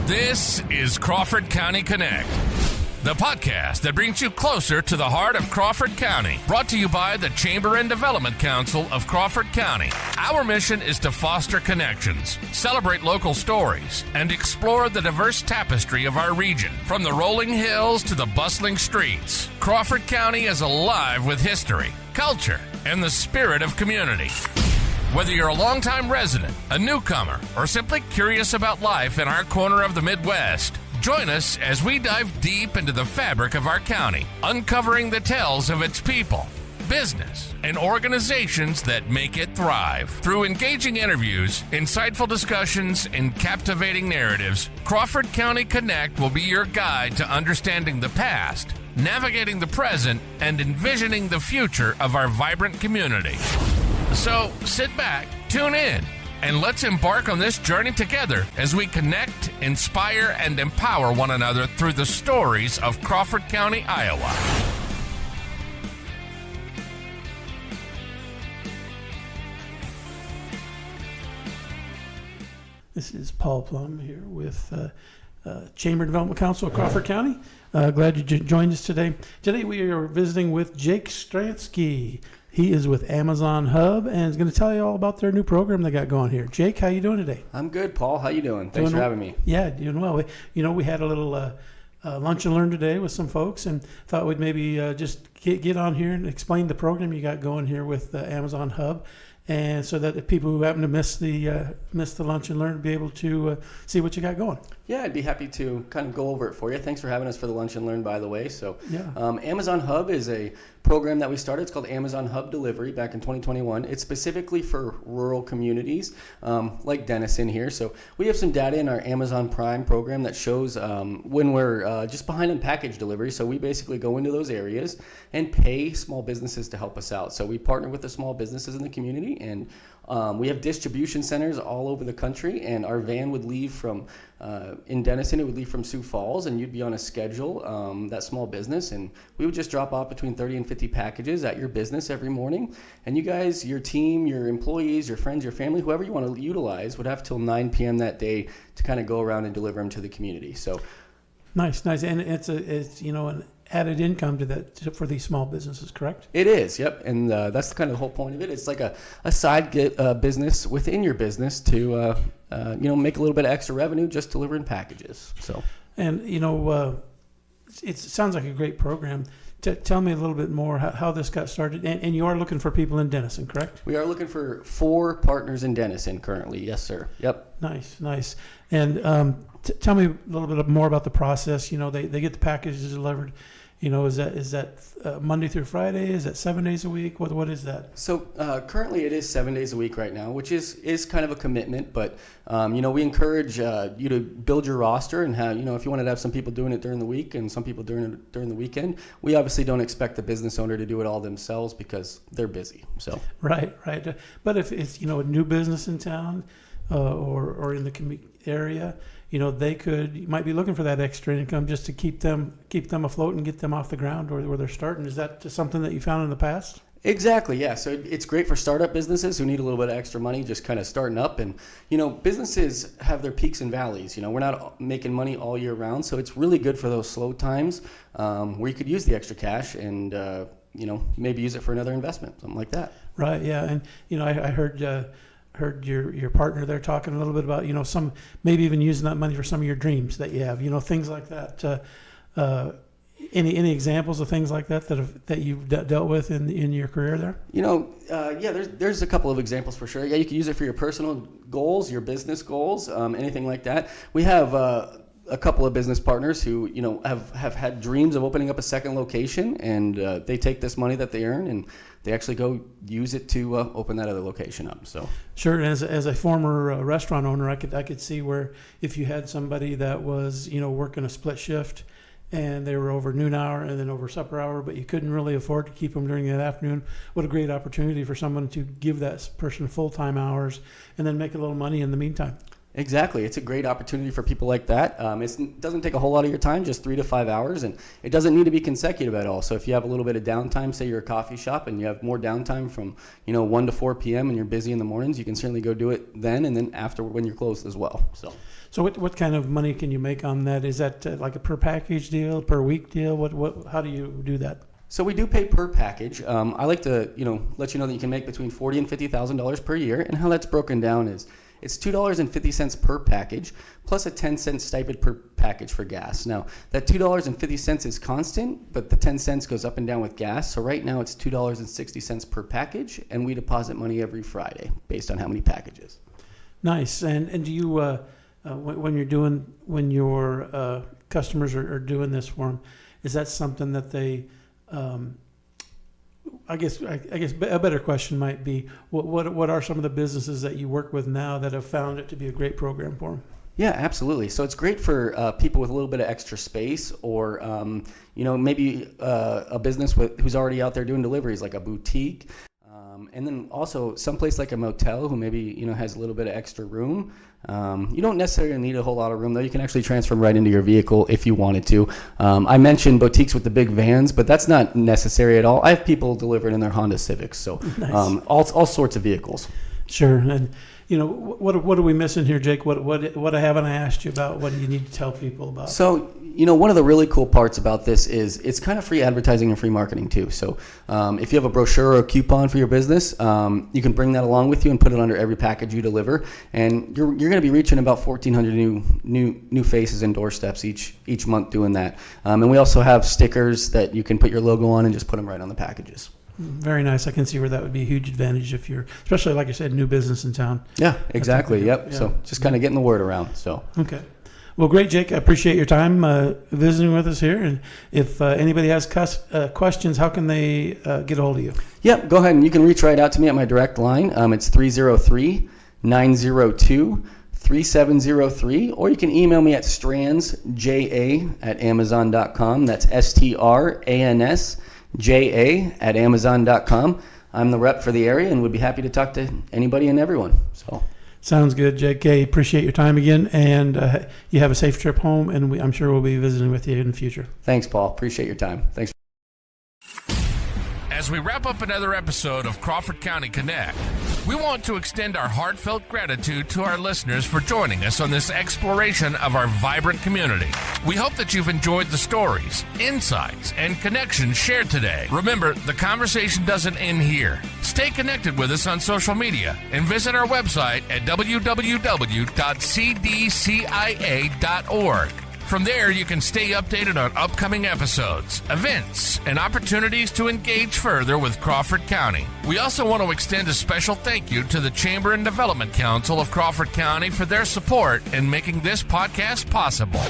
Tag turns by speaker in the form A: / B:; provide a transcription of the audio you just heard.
A: This is Crawford County Connect, the podcast that brings you closer to the heart of Crawford County, brought to you by the Chamber and Development Council of Crawford County. Our mission is to foster connections, celebrate local stories, and explore the diverse tapestry of our region. From the rolling hills to the bustling streets, Crawford County is alive with history, culture, and the spirit of community. Whether you're a longtime resident, a newcomer, or simply curious about life in our corner of the Midwest, join us as we dive deep into the fabric of our county, uncovering the tales of its people, business, and organizations that make it thrive. Through engaging interviews, insightful discussions, and captivating narratives, Crawford County Connect will be your guide to understanding the past, navigating the present, and envisioning the future of our vibrant community. So sit back, tune in, and let's embark on this journey together as we connect, inspire, and empower one another through the stories of Crawford County, Iowa.
B: This is Paul Plum here with Chamber Development Council of Crawford County. Glad you joined us today. Today we are visiting with Jake Stransky. He is with Amazon Hub and is going to tell you all about their new program they got going here. Jake, how you doing today?
C: I'm good, Paul. How you doing? Thanks for having me.
B: Yeah, doing well. We had a little lunch and learn today with some folks and thought we'd maybe just get on here and explain the program you got going here with Amazon Hub. And so that the people who happen to miss the lunch and learn will be able to see what you got going.
C: Yeah, I'd be happy to kind of go over it for you. Thanks for having us for the lunch and learn, by the way. So,
B: yeah.
C: Amazon Hub is a program that we started. It's called Amazon Hub Delivery back in 2021. It's specifically for rural communities like Denison here. So we have some data in our Amazon Prime program that shows when we're just behind on package delivery. So we basically go into those areas and pay small businesses to help us out. So we partner with the small businesses in the community, and we have distribution centers all over the country, and our van would leave from, in Denison, it would leave from Sioux Falls, and you'd be on a schedule, that small business, and we would just drop off between 30 and 50 packages at your business every morning, and you guys, your team, your employees, your friends, your family, whoever you want to utilize would have till 9 p.m. that day to kind of go around and deliver them to the community. So
B: Nice. And it's an added income to that for these small businesses, correct?
C: It is, yep, and that's kind of the whole point of it. It's like a side business within your business to make a little bit of extra revenue just delivering packages. So,
B: and it sounds like a great program. Tell me a little bit more how this got started. And you are looking for people in Denison, correct?
C: We are looking for 4 partners in Denison currently. Yes, sir. Yep.
B: Nice. And tell me a little bit more about the process. They get the packages delivered. Is that Monday through Friday? Is that 7 days a week? What is that?
C: So currently it is 7 days a week right now, which is kind of a commitment. But we encourage you to build your roster and have if you wanted to have some people doing it during the week and some people doing it during the weekend. We obviously don't expect the business owner to do it all themselves because they're busy. So
B: right. But if it's a new business in town or in the area. You might be looking for that extra income just to keep them afloat and get them off the ground or where they're starting. Is that just something that you found in the past?
C: Exactly, yeah. So it's great for startup businesses who need a little bit of extra money just kind of starting up. And, businesses have their peaks and valleys. We're not making money all year round. So it's really good for those slow times where you could use the extra cash and, maybe use it for another investment, something like that.
B: Right, yeah. And, I heard your partner there talking a little bit about some maybe even using that money for some of your dreams that you have, things like that. Any examples of things like that you've dealt with in your career there?
C: There's a couple of examples for sure. Yeah, you can use it for your personal goals, your business goals, anything like that. We have a couple of business partners who have had dreams of opening up a second location, and they take this money that they earn and they actually go use it to open that other location up. So
B: sure. As a former restaurant owner, I could see where if you had somebody that was working a split shift and they were over noon hour and then over supper hour, but you couldn't really afford to keep them during that afternoon, what a great opportunity for someone to give that person full-time hours and then make a little money in the meantime.
C: Exactly. It's a great opportunity for people like that. It doesn't take a whole lot of your time, just 3 to 5 hours, and it doesn't need to be consecutive at all. So if you have a little bit of downtime, say you're a coffee shop and you have more downtime from 1 to 4 p.m. and you're busy in the mornings, you can certainly go do it then and then after when you're closed as well.
B: So what kind of money can you make on that? Is that like a per package deal, per week deal? How do you do that?
C: So we do pay per package. I like to let you know that you can make between $40,000 and $50,000 per year, and how that's broken down is it's $2.50 per package plus a 10-cent stipend per package for gas. Now that $2.50 is constant, but the 10 cents goes up and down with gas. So right now it's $2.60 per package, and we deposit money every Friday based on how many packages.
B: Nice. And do you when your customers are doing this for them, is that something that they I guess a better question might be, what are some of the businesses that you work with now that have found it to be a great program for them?
C: Yeah, absolutely. So it's great for people with a little bit of extra space, or maybe a business who's already out there doing deliveries, like a boutique, and then also someplace like a motel who maybe has a little bit of extra room. You don't necessarily need a whole lot of room, though. You can actually transfer them right into your vehicle if you wanted to. I mentioned boutiques with the big vans, but that's not necessary at all. I have people delivered in their Honda Civics, so nice. All sorts of vehicles.
B: Sure. And what are we missing here, Jake? What haven't I asked you about? What do you need to tell people about?
C: So one of the really cool parts about this is it's kind of free advertising and free marketing too. So if you have a brochure or a coupon for your business, you can bring that along with you and put it under every package you deliver, and you're going to be reaching about 1,400 new faces and doorsteps each month doing that. And we also have stickers that you can put your logo on and just put them right on the packages.
B: Very nice. I can see where that would be a huge advantage if you're, especially like I said, new business in town.
C: Yeah, exactly. Yep.
B: Yeah.
C: So just kind of getting the word around. So
B: okay. Well, great, Jake. I appreciate your time visiting with us here. And if anybody has questions, how can they get a hold of you?
C: Yep. Go ahead and you can reach right out to me at my direct line. It's 303-902-3703, or you can email me at strandsja@amazon.com. That's STRANSJA@amazon.com. I'm the rep for the area and would be happy to talk to anybody and everyone. So
B: sounds good, Jake. Appreciate your time again, and you have a safe trip home, and I'm sure we'll be visiting with you in the future.
C: Thanks, Paul. Appreciate your time. Thanks.
A: As we wrap up another episode of Crawford County Connect, we want to extend our heartfelt gratitude to our listeners for joining us on this exploration of our vibrant community. We hope that you've enjoyed the stories, insights, and connections shared today. Remember, the conversation doesn't end here. Stay connected with us on social media and visit our website at www.cdcia.org. From there, you can stay updated on upcoming episodes, events, and opportunities to engage further with Crawford County. We also want to extend a special thank you to the Chamber and Development Council of Crawford County for their support in making this podcast possible.